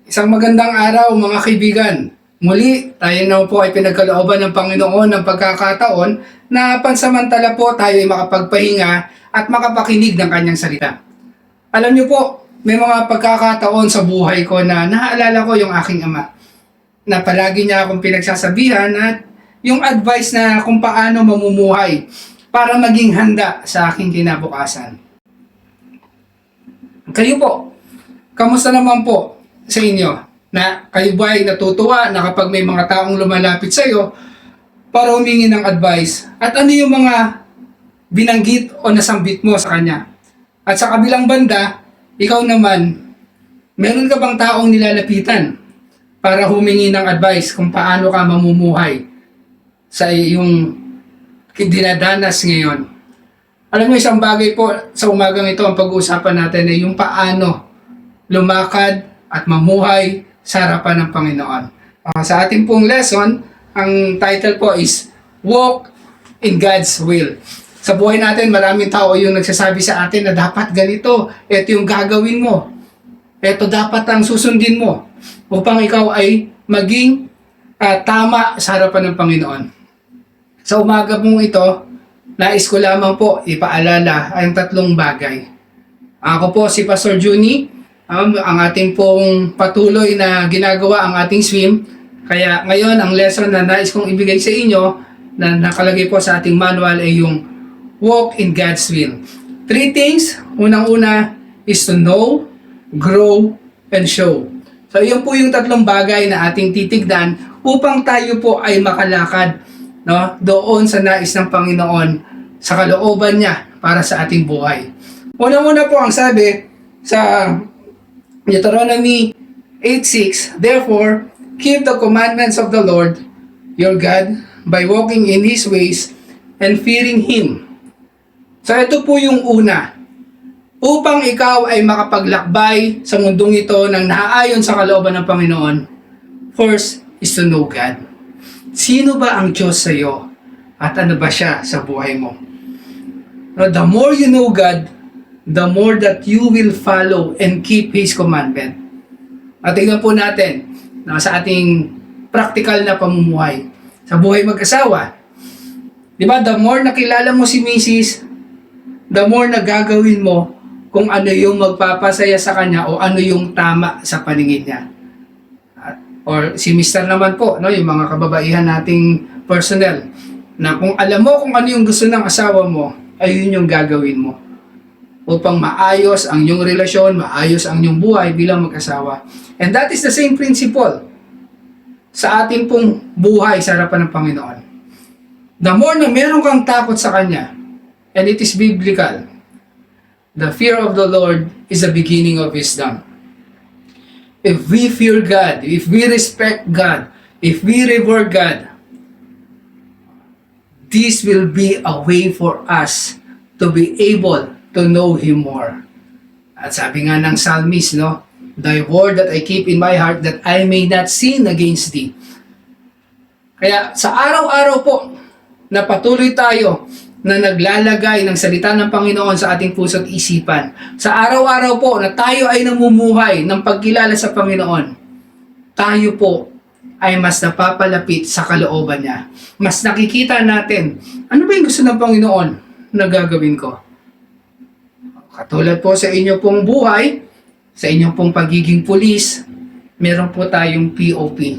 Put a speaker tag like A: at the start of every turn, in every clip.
A: Isang magandang araw mga kaibigan. Muli, tayo na po ay pinagkalooban ng Panginoon ng pagkakataon na pansamantala po tayo ay makapagpahinga at makapakinig ng kanyang salita. Alam niyo po, may mga pagkakataon sa buhay ko na naaalala ko yung aking ama na palagi niya akong pinagsasabihan at yung advice na kung paano mamumuhay para maging handa sa aking kinabukasan. Kayo po, kamusta naman po sa inyo? Na kayo ba ay natutuwa na kapag may mga taong lumalapit sa iyo para humingi ng advice? At ano yung mga binanggit o nasambit mo sa kanya? At sa kabilang banda, ikaw naman, meron ka bang taong nilalapitan para humingi ng advice kung paano ka mamumuhay sa iyong dinadanas ngayon? Alam mo, isang bagay po sa umagang ito ang pag-uusapan natin ay yung paano lumakad at mamuhay sa harapan ng Panginoon. Sa ating pong lesson, ang title po is Walk in God's Will. Sa buhay natin, maraming tao yung nagsasabi sa atin na dapat ganito, ito yung gagawin mo, ito dapat ang susundin mo upang ikaw ay maging tama sa harapan ng Panginoon. Sa umaga mong ito, nais ko lamang po ipaalala ang tatlong bagay. Ako po si Pastor Juni, ang ating pong patuloy na ginagawa ang ating swim. Kaya ngayon ang lesson na nais kong ibigay sa inyo na nakalagay po sa ating manual ay yung Walk in God's Will. 3 things. Unang-una is to know, grow, and show. So yun po yung tatlong bagay na ating titignan upang tayo po ay makalakad, no, doon sa nais ng Panginoon sa kalooban niya para sa ating buhay. Unang-una po ang sabi sa Deuteronomy 8:6, therefore, keep the commandments of the Lord, your God, by walking in His ways and fearing Him. So ito po yung una. Upang ikaw ay makapaglakbay sa mundong ito ng naaayon sa kalooban ng Panginoon, first is to know God. Sino ba ang Diyos sa iyo? At ano ba siya sa buhay mo? Now, the more you know God, the more that you will follow and keep His commandment. At tingnan po natin sa ating practical na pamumuhay. Sa buhay mag-asawa, di ba, the more nakilala mo si Mrs., the more na gagawin mo kung ano yung magpapasaya sa kanya o ano yung tama sa paningin niya. Or si Mr. naman po, no, yung mga kababaihan nating personnel, na kung alam mo kung ano yung gusto ng asawa mo, ayun yung gagawin mo upang maayos ang iyong relasyon, maayos ang iyong buhay bilang mag-asawa. And that is the same principle sa ating pong buhay sa harapan ng Panginoon. The more na meron kang takot sa Kanya, and it is biblical, the fear of the Lord is the beginning of wisdom. If we fear God, if we respect God, if we revere God, this will be a way for us to be able to know Him more. At sabi nga ng psalmist, no, thy word that I keep in my heart that I may not sin against thee. Kaya sa araw-araw po na patuloy tayo na naglalagay ng salita ng Panginoon sa ating puso at isipan, sa araw-araw po na tayo ay namumuhay ng pagkilala sa Panginoon, tayo po ay mas napapalapit sa kalooban niya. Mas nakikita natin, ano ba yung gusto ng Panginoon na gagawin ko? Katulad po sa inyo pong buhay, sa inyong pong pagiging pulis, meron po tayong POP.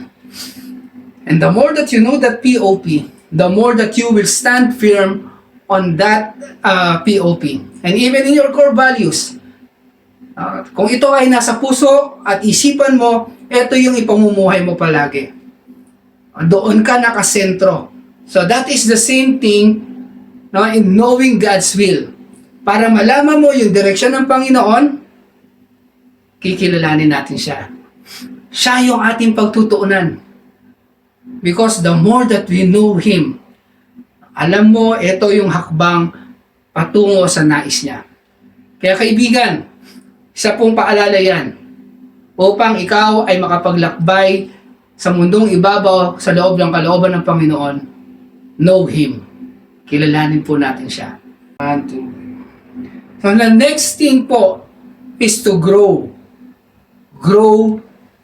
A: And the more that you know that POP, the more that you will stand firm on that POP. And even in your core values, kung ito ay nasa puso at isipan mo, ito yung ipamumuhay mo palagi. Doon ka nakasentro. So that is the same thing, no, in knowing God's will. Para malaman mo yung direksyon ng Panginoon, kikilalanin natin siya. Siya yung ating pagtutuunan. Because the more that we know Him, alam mo, ito yung hakbang patungo sa nais niya. Kaya kaibigan, isa pong paalala yan, upang ikaw ay makapaglakbay sa mundong ibabaw sa loob ng kalooban ng Panginoon, know Him. Kilalanin po natin siya. 1, 2. So the next thing po is to grow. Grow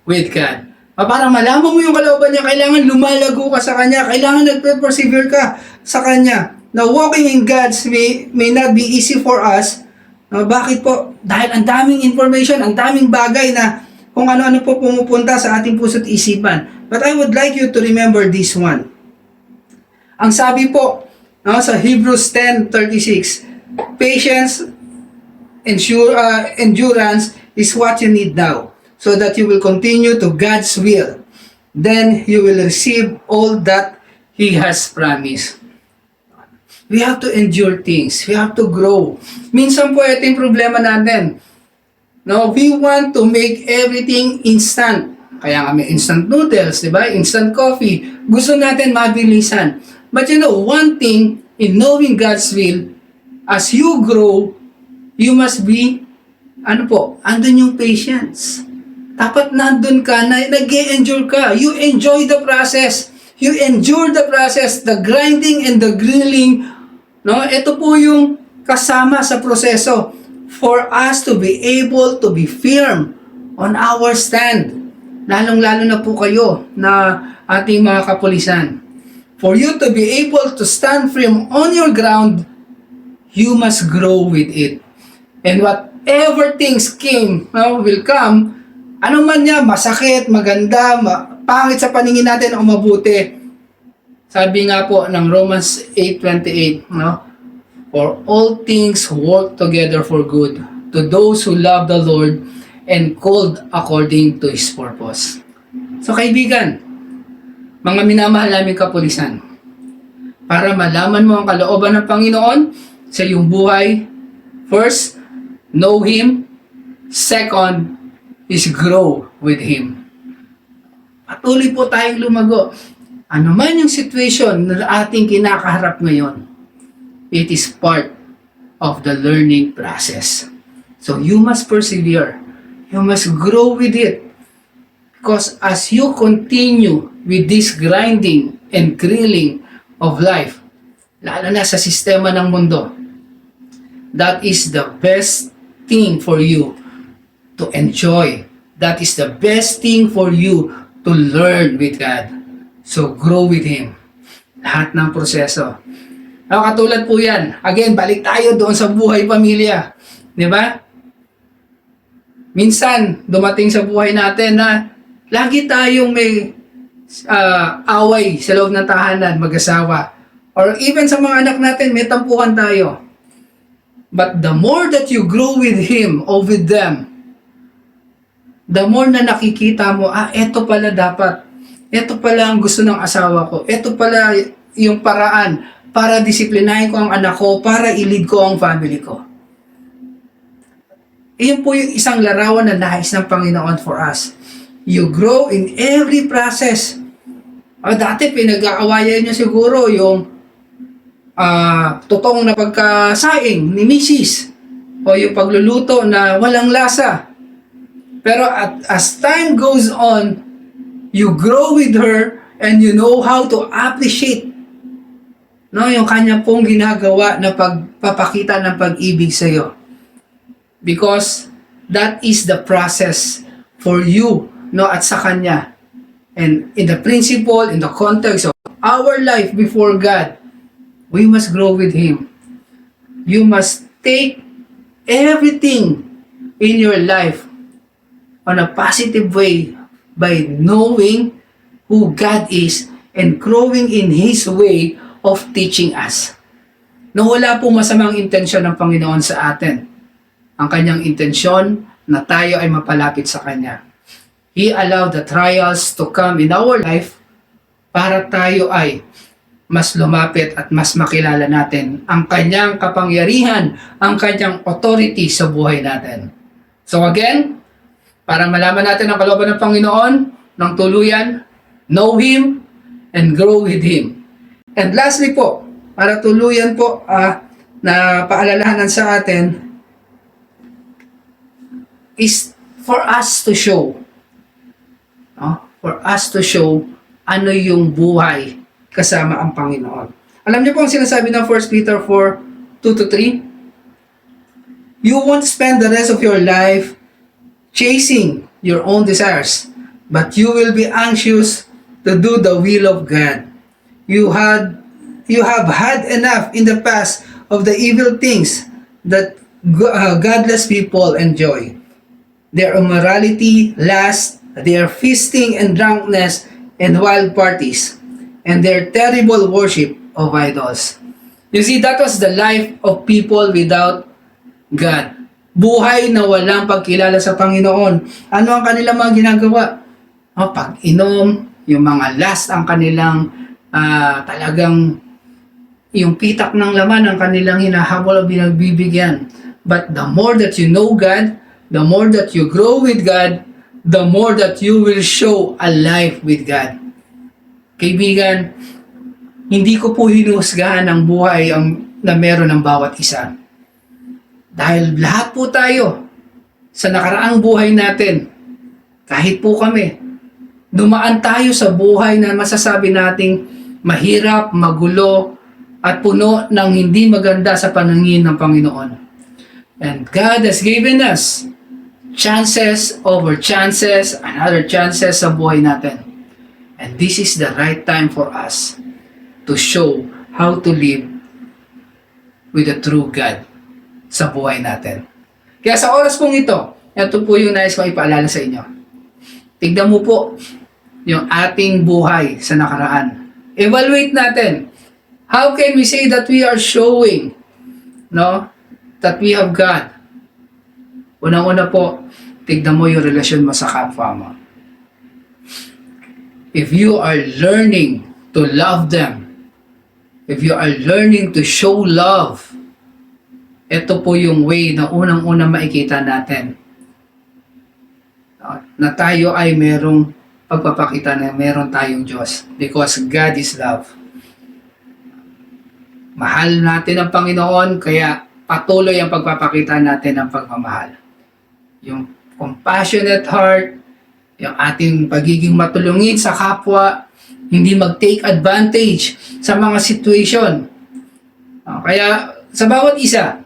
A: with God. Para malaman mo yung kalooban niya, kailangan lumalago ka sa Kanya, kailangan nagpe-persevere ka sa Kanya. Now, walking in God's may not be easy for us. Bakit po? Dahil ang daming information, ang daming bagay na kung ano-ano po pumupunta sa ating puso't isipan. But I would like you to remember this one. Ang sabi po sa Hebrews 10:36, patience, endurance is what you need now, so that you will continue to God's will. Then you will receive all that He has promised. We have to endure things. We have to grow. Minsan po ito yung problema natin. No, we want to make everything instant. Kaya nga may instant noodles, di ba? Instant coffee. Gusto natin mabilisan. But you know, one thing in knowing God's will, as you grow, you must be, andun yung patience. Dapat nandun ka, nag-e-endure ka. You enjoy the process. You endure the process, the grinding and the grilling. No? Ito po yung kasama sa proseso for us to be able to be firm on our stand. Lalong-lalo na po kayo na ating mga kapulisan. For you to be able to stand firm on your ground, you must grow with it. And whatever things will come, ano man niya, masakit, maganda, pangit sa paningin natin o mabuti. Sabi nga po ng Romans 8:28, for all things work together for good to those who love the Lord and called according to His purpose. So kaibigan, mga minamahal naming kapulisan, para malaman mo ang kalooban ng Panginoon sa iyong buhay, first, know Him. Second, is grow with Him. Patuloy po tayong lumago. Ano man yung situation na ating kinakaharap ngayon, it is part of the learning process. So you must persevere. You must grow with it. Because as you continue with this grinding and grilling of life, lalo na sa sistema ng mundo, that is the best thing for you to enjoy. That is the best thing for you to learn with God. So grow with Him. Lahat ng proseso. Katulad po yan. Again, balik tayo doon sa buhay pamilya. Di ba? Minsan, dumating sa buhay natin na lagi tayong may away sa loob ng tahanan, mag-asawa. Or even sa mga anak natin, may tampuhan tayo. But the more that you grow with Him or with them, the more na nakikita mo, eto pala dapat. Eto pala ang gusto ng asawa ko. Eto pala yung paraan para disiplinahin ko ang anak ko, para i-lead ko ang family ko. Iyon po yung isang larawan na nais ng Panginoon for us. You grow in every process. Dati pinag-aawayan nyo siguro yung totoong na pagkasaing ni Mrs. O yung pagluluto na walang lasa. Pero as time goes on, you grow with her and you know how to appreciate yung kanya pong ginagawa na pagpapakita ng pag-ibig sa iyo. Because that is the process for you at sa kanya. And in the principle, in the context of our life before God, we must grow with Him. You must take everything in your life on a positive way by knowing who God is and growing in His way of teaching us. Wala pong masamang intensyon ng Panginoon sa atin. Ang kanyang intensyon na tayo ay mapalapit sa Kanya. He allowed the trials to come in our life para tayo ay mas lumapit at mas makilala natin ang Kanyang kapangyarihan, ang Kanyang authority sa buhay natin. So again, para malaman natin ang kalooban ng Panginoon ng tuluyan, know Him and grow with Him. And lastly po, para tuluyan po na paalalahanan sa atin, is for us to show. For us to show ano yung buhay kasama ang Panginoon. Alam niyo po ang sinasabi ng 1 Peter 4:2-3? You won't spend the rest of your life chasing your own desires, but you will be anxious to do the will of God. You have had enough in the past of the evil things that godless people enjoy. Their immorality, lust, their feasting and drunkenness and wild parties, and their terrible worship of idols. You see, that was the life of people without God. Buhay na walang pagkilala sa Panginoon. Ano ang kanilang mga ginagawa? Pag-inom, yung mga lust ang kanilang talagang yung pitak ng laman ang kanilang hinahabol o binagbibigyan. But the more that you know God, the more that you grow with God, the more that you will show a life with God. Kaibigan, hindi ko po hinuhusgahan ang buhay na meron ng bawat isa. Dahil lahat po tayo, sa nakaraang buhay natin, kahit po kami, dumaan tayo sa buhay na masasabi nating mahirap, magulo, at puno ng hindi maganda sa paningin ng Panginoon. And God has given us chances over chances and other chances sa buhay natin. And this is the right time for us to show how to live with the true God sa buhay natin. Kaya sa oras pong ito po yung nais kong ipaalala sa inyo. Tignan mo po yung ating buhay sa nakaraan. Evaluate natin. How can we say that we are showing, that we have God? Unang-una po, tignan mo yung relasyon mo sa kapwa mo. If you are learning to love them, if you are learning to show love, ito po yung way na unang-una makikita natin na tayo ay merong pagpapakita na meron tayong Diyos, because God is love. Mahal natin ang Panginoon, kaya patuloy ang pagpapakita natin ng pagmamahal. Yung compassionate heart, yung ating pagiging matulungin sa kapwa, hindi mag-take advantage sa mga situation. Kaya sa bawat isa,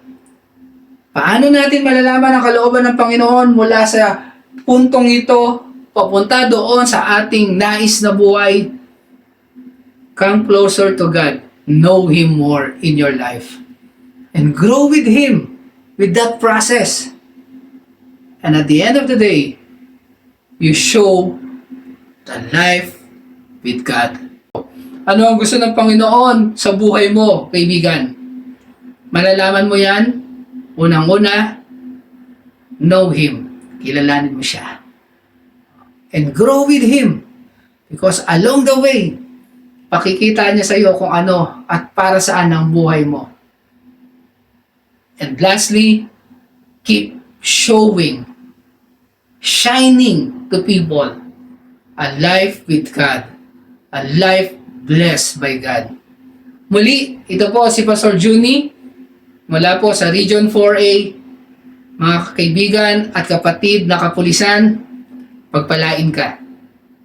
A: paano natin malalaman ang kalooban ng Panginoon mula sa puntong ito, papunta doon sa ating nais na buhay? Come closer to God. Know Him more in your life. And grow with Him with that process. And at the end of the day, you show the life with God. Ano ang gusto ng Panginoon sa buhay mo, kaibigan? Malalaman mo yan. Unang-una, know Him. Kilalanin mo siya. And grow with Him. Because along the way, pakikita niya sa iyo kung ano at para saan ang buhay mo. And lastly, keep showing, shining to people a life with God, a life blessed by God. Muli, ito po si Pastor Juni mula po sa Region 4A. Mga kaibigan at kapatid na kapulisan, pagpalain ka.